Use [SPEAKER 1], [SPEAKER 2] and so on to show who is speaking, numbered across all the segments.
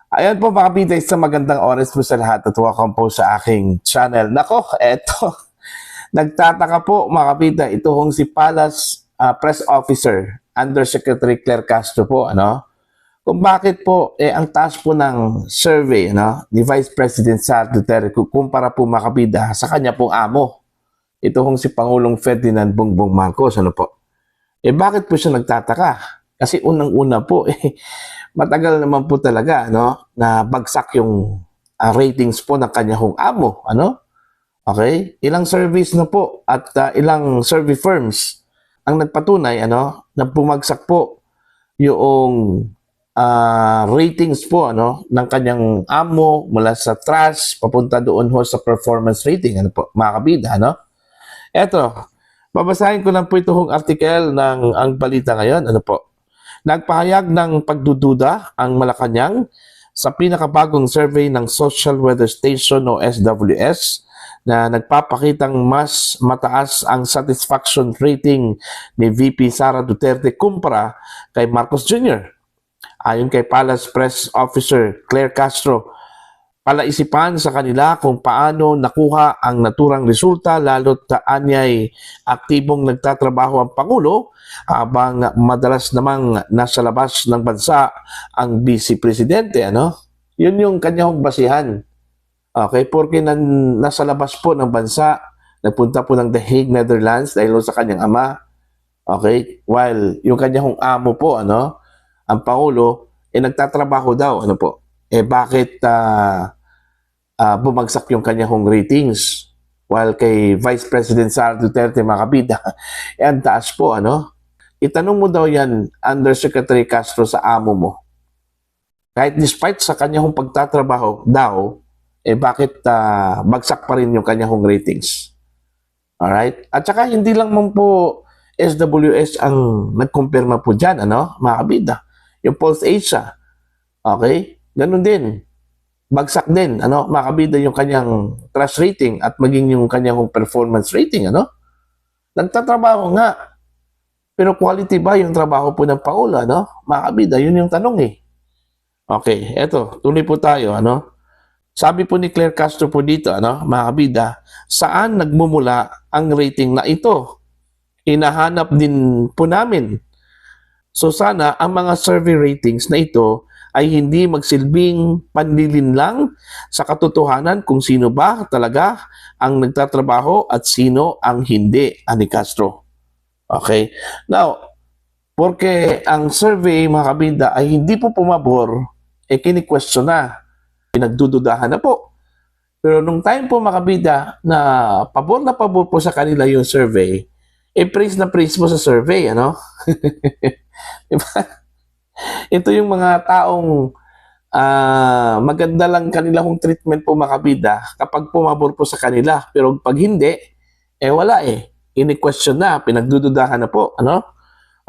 [SPEAKER 1] Ayan po mga kapitay, sa magandang oras po sa lahat at welcome po sa aking channel. Nako, eto, nagtataka po mga kapitay, ito hong si Palace Press Officer, Undersecretary Claire Castro po, kung bakit po, ang taas po ng survey, ni Vice President Sara Duterte, kumpara po mga kapitay sa kanya pong amo. Ito hong si Pangulong Ferdinand Bongbong Marcos, po. Bakit po siya nagtataka? Kasi unang-una po, matagal naman po talaga, na bagsak yung ratings po ng kanyang amo, Okay? Ilang surveys na po at ilang survey firms ang nagpatunay, na bumagsak po yung ratings po, ng kanyang amo mula sa trust papunta doon ho sa performance rating, po, mga kabida, Eto, babasahin ko lang po itong article ng Ang Balita Ngayon, po. Nagpahayag ng pagdududa ang Malacanang sa pinakabagong survey ng Social Weather Station o SWS na nagpapakitang mas mataas ang satisfaction rating ni VP Sara Duterte kumpara kay Marcos Jr. Ayon kay Palace Press Officer Claire Castro, palaisipan sa kanila kung paano nakuha ang naturang resulta lalo't anyay aktibong nagtatrabaho ang Pangulo habang madalas namang nasa labas ng bansa ang Vice Presidente, Yun yung kanyang basihan. Okay, porque nasa labas po ng bansa, nagpunta po ng The Hague, Netherlands dahil sa kanyang ama. Okay, while yung kanyang amo po, ang Pangulo, nagtatrabaho daw, po. Bakit bumagsak yung kanyang ratings? While kay Vice President Sara Duterte, mga kabida, ang taas po, Itanong mo daw yan, Undersecretary Castro, sa amo mo. Kahit despite sa kanyang pagtatrabaho daw, bakit bagsak pa rin yung kanyang ratings? Alright? At saka hindi lang man po SWS ang nagkumpirma po dyan, mga kabida. Yung Pulse Asia, okay? Ganun din. Bagsak din, mga kabida, yung kanyang trust rating at maging yung kanyang performance rating, Nagtatrabaho nga. Pero quality ba yung trabaho po ng Pangulo, mga kabida? Yun yung tanong Okay, eto, tuloy po tayo, Sabi po ni Claire Castro po dito, mga kabida, saan nagmumula ang rating na ito? Hinahanap din po namin. So sana ang mga survey ratings na ito ay hindi magsilbing panlilinlang sa katotohanan kung sino ba talaga ang nagtatrabaho at sino ang hindi, ani Castro. Okay? Now, porque ang survey, mga kabida, ay hindi po pumabor, kini-question na, pinagdududahan na po. Pero nung time po, mga kabida, na pabor po sa kanila yung survey, praise na praise mo sa survey, Diba? Ito yung mga taong maganda lang kanilang treatment po, mga kabida, kapag pumabor po sa kanila. Pero pag hindi, wala ini-question na, pinagdududahan na po,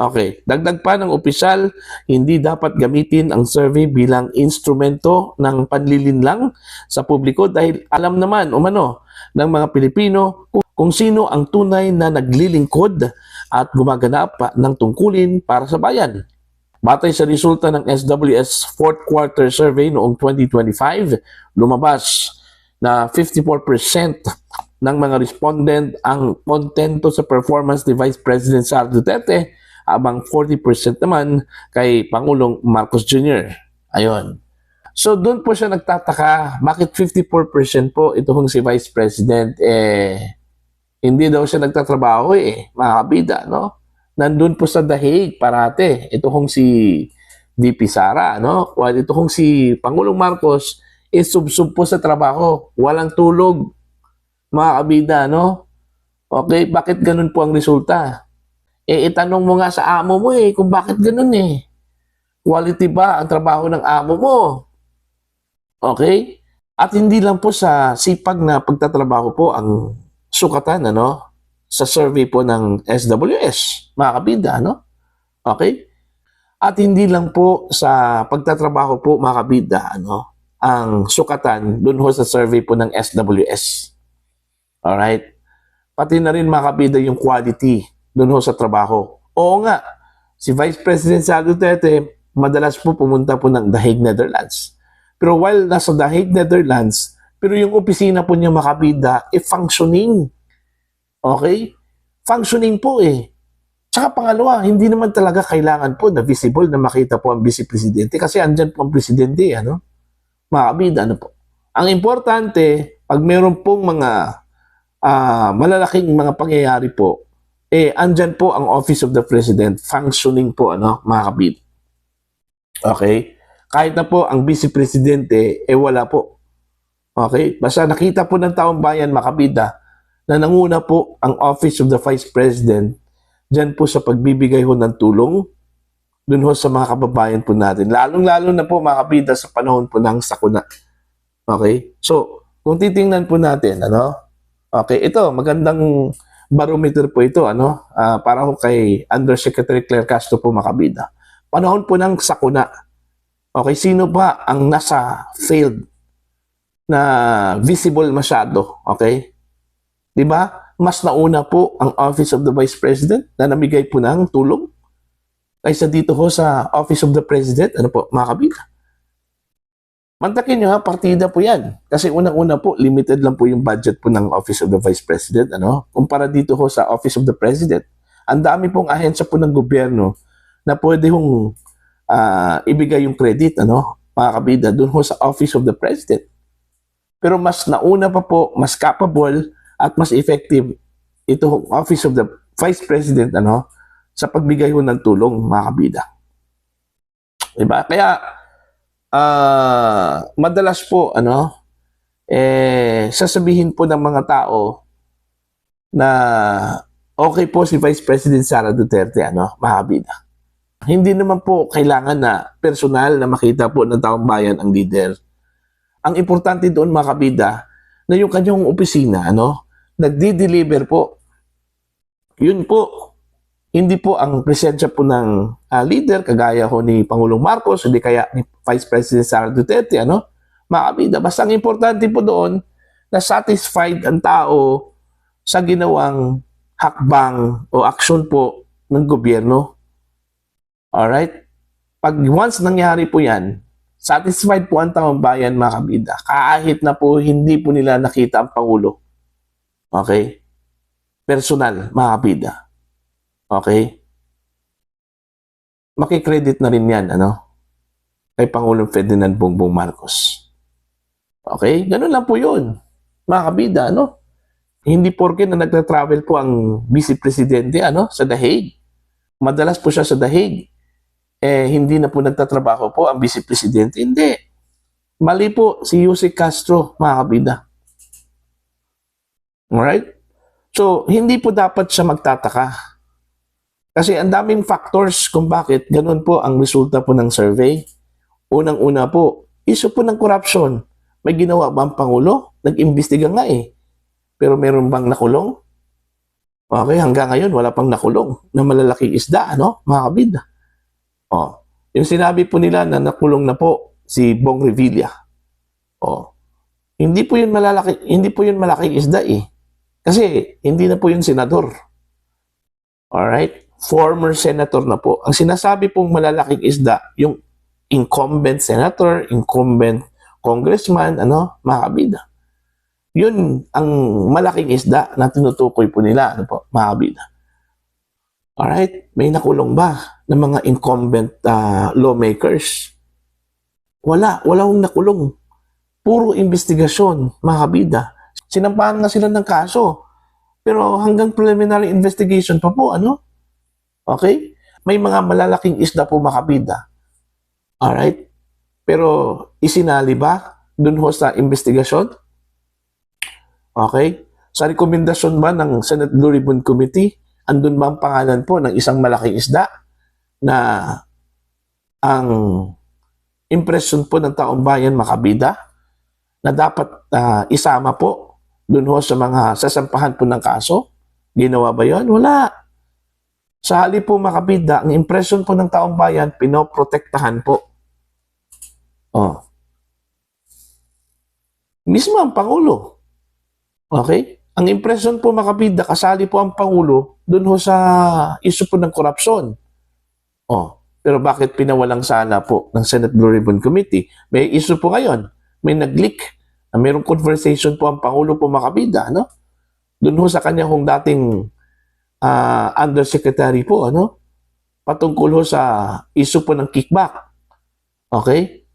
[SPEAKER 1] Okay, dagdag pa ng opisyal, hindi dapat gamitin ang survey bilang instrumento ng panlilinlang sa publiko dahil alam naman, ng mga Pilipino kung sino ang tunay na naglilingkod at gumaganap ng tungkulin para sa bayan. Batay sa resulta ng SWS 4th Quarter Survey noong 2025, lumabas na 54% ng mga respondent ang kontento sa performance ni Vice President Sara Duterte, habang 40% naman kay Pangulong Marcos Jr. Ayun. So doon po siya nagtataka, bakit 54% po itong si Vice President, hindi daw siya nagtatrabaho mga kabida, Nandun po sa The Hague parate, itong si VP Sara, While itong si Pangulong Marcos, sub-sub po sa trabaho, walang tulog, mga kabida, Okay, bakit ganun po ang resulta? Itanong mo nga sa amo mo kung bakit ganun Quality ba ang trabaho ng amo mo? Okay? At hindi lang po sa sipag na pagtatrabaho po ang sukatan, sa survey po ng SWS, mga kabida, Okay? At hindi lang po sa pagtatrabaho po, mga kabida, ang sukatan dun ho sa survey po ng SWS. Alright? Pati na rin, mga kabida, yung quality dun ho sa trabaho. Oo nga, si Vice President Sara Duterte, madalas po pumunta po ng The Hague, Netherlands. Pero while nasa The Hague, Netherlands, pero yung opisina po niya makabida, functioning. Okay? Functioning po eh. Tsaka pangalawa, hindi naman talaga kailangan po na visible na makita po ang Vice Presidente kasi andyan po ang Presidente, ano? Makabida, ano po. Ang importante, pag meron pong mga malalaking mga pangyayari po, andyan po ang Office of the President, functioning po, ano, mga kabid. Okay? Kahit na po ang Vice Presidente, wala po. Okay? Basta nakita po ng taong bayan, makabida, na nanguna po ang Office of the Vice President dyan po sa pagbibigay ho ng tulong dun ho sa mga kababayan po natin. Lalong-lalo na po mga kabida sa panahon po ng sakuna. Okay? So, kung titingnan po natin, ano? Okay, ito, magandang barometer po ito, ano? Para ho kay Undersecretary Claire Castro po makabida. Panahon po ng sakuna. Okay, sino ba ang nasa field na visible masyado? Okay? Di ba? Mas nauna po ang Office of the Vice President na namigay po ng tulong kaysa dito ho sa Office of the President. Ano po, mga kabila? Mantakin nyo ha, partida po yan. Kasi unang-una po, limited lang po yung budget po ng Office of the Vice President. Ano? Kumpara dito ho sa Office of the President. Ang dami pong ahensya po ng gobyerno na pwede hong ibigay yung credit, ano, mga kabida, dun ho sa Office of the President. Pero mas nauna pa po, mas capable at mas effective ito Office of the Vice President, ano, sa pagbigay ho ng tulong, mga kabida. Diba? Kaya madalas po, ano, sasabihin po ng mga tao na okay po si Vice President Sara Duterte, ano, mga kabida. Hindi naman po kailangan na personal na makita po ng taong bayan ang leader. Ang importante doon, mga kabida, na yung kanyang opisina, ano, nagdi-deliver po. Yun po, hindi po ang presensya po ng leader, kagaya ho ni Pangulong Marcos, hindi kaya ni Vice President Sara Duterte, ano, mga kabida. Basta ang importante po doon, na satisfied ang tao sa ginawang hakbang o aksyon po ng gobyerno. Alright? Pag once nangyari po yan, satisfied po ang taong bayan, mga kabida. Kahit na po hindi po nila nakita ang Pangulo. Okay? Personal, mga kabida. Okay? Makikredit na rin yan, ano? Kay Pangulong Ferdinand Bongbong Marcos. Okay? Ganun lang po yun, mga kabida, ano? Hindi porke na nagta-travel po ang Vice Presidente, ano? Sa The Hague. Madalas po siya sa The Hague. Hindi na po nagtatrabaho po ang Vice Presidente. Hindi. Mali po si Jose Castro, mga kabida. Alright? So, hindi po dapat siya magtataka. Kasi ang daming factors kung bakit ganun po ang resulta po ng survey. Unang-una po, issue po ng corruption. May ginawa ba ang Pangulo? Nag-imbestiga nga eh. Pero meron bang nakulong? Okay, hanggang ngayon wala pang nakulong na malalaking isda, ano, mga kabida. Oh, yung sinabi po nila na nakulong na po si Bong Revilla. Oh, hindi po yun malaking isda eh. Kasi hindi na po yun senador. Alright? Former senator na po. Ang sinasabi pong malalaking isda, yung incumbent senator, incumbent congressman, ano, mga kabida. Yun ang malaking isda na tinutukoy po nila, ano po, mga kabida. Alright? May nakulong ba ng mga incumbent lawmakers? Wala akong nakulong. Puro investigasyon, mga kabida. Sinampahan nga sila ng kaso. Pero hanggang preliminary investigation pa po, ano? Okay? May mga malalaking isda po, mga kabida. Alright? Pero isinali ba dun ho sa investigasyon? Okay? Sa rekomendasyon ba ng Senate Blue Ribbon Committee, andun ba ang pangalan po ng isang malaking isda na ang impression po ng taong bayan, makabida, na dapat isama po dun ho sa mga sasampahan po ng kaso? Ginawa ba yun? Wala. Sa halip po, makabida, ang impression po ng taong bayan, pinoprotektahan po. Oh. Mismo ang Pangulo. Okay? Ang impression po, makabida, kasali po ang Pangulo dun ho sa issue po ng korupsyon. Oh. Pero bakit pinawalang sala po ng Senate Blue Ribbon Committee? May issue po ngayon. May nag-leak na mayroong conversation po ang Pangulo po makabida, no? Doon ho sa kanya kung dating undersecretary po, ano? Patungkol ho sa issue po ng kickback. Okay?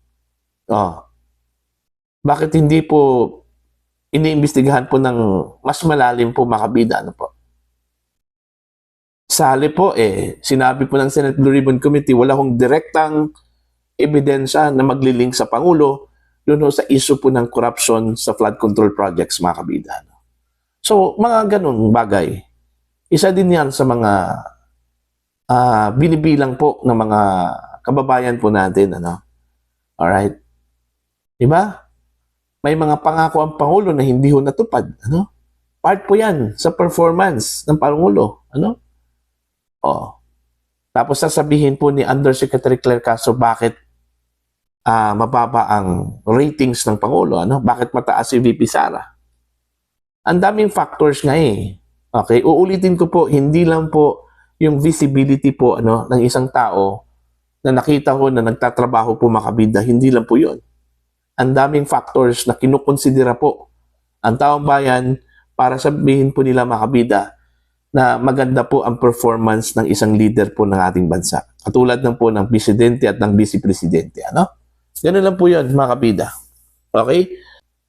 [SPEAKER 1] Oh. Bakit hindi po iniimbestigahan po ng mas malalim po makabida, ano po? Sali po sinabi po ng Senate Blue Ribbon Committee, wala hong direktang ebidensya na maglilink sa Pangulo doon sa issue po ng corruption sa flood control projects, mga kabida. So, mga ganun bagay. Isa din yan sa mga binibilang po ng mga kababayan po natin, ano? Alright? Diba? May mga pangako ang Pangulo na hindi ho natupad, ano? Part po yan sa performance ng Pangulo, ano? Oh. Tapos sasabihin po ni Undersecretary Claire Castro bakit mababa ang ratings ng Pangulo, ano? Bakit mataas si VP Sara? Ang daming factors nga Okay, uulitin ko po, hindi lang po yung visibility po ng isang tao na nakita ko na nagtatrabaho po makabida, hindi lang po 'yon. Ang daming factors na kinukonsidera po ang taong bayan para sabihin po nila makabida na maganda po ang performance ng isang leader po ng ating bansa. Katulad ng po ng presidente at ng vice-presidente. Ano? Ganun lang po yun, mga kabida. Okay?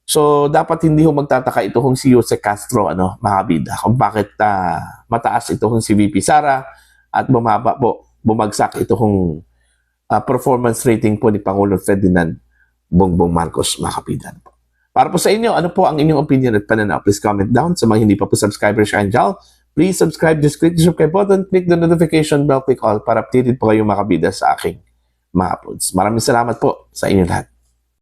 [SPEAKER 1] So, dapat hindi ho magtataka ito kung si Jose Castro, mga kabida, kung bakit mataas ito kung si VP Sara at bumagsak ito kung performance rating po ni Pangulong Ferdinand Bongbong Marcos, mga kabida. Para po sa inyo, ano po ang inyong opinion at pananaw? Please comment down. Sa mga hindi pa po subscribers sa channel, please subscribe, just click the subscribe button, click the notification bell, click all para updated po kayo makabida sa aking mga uploads. Maraming salamat po sa inyo lahat.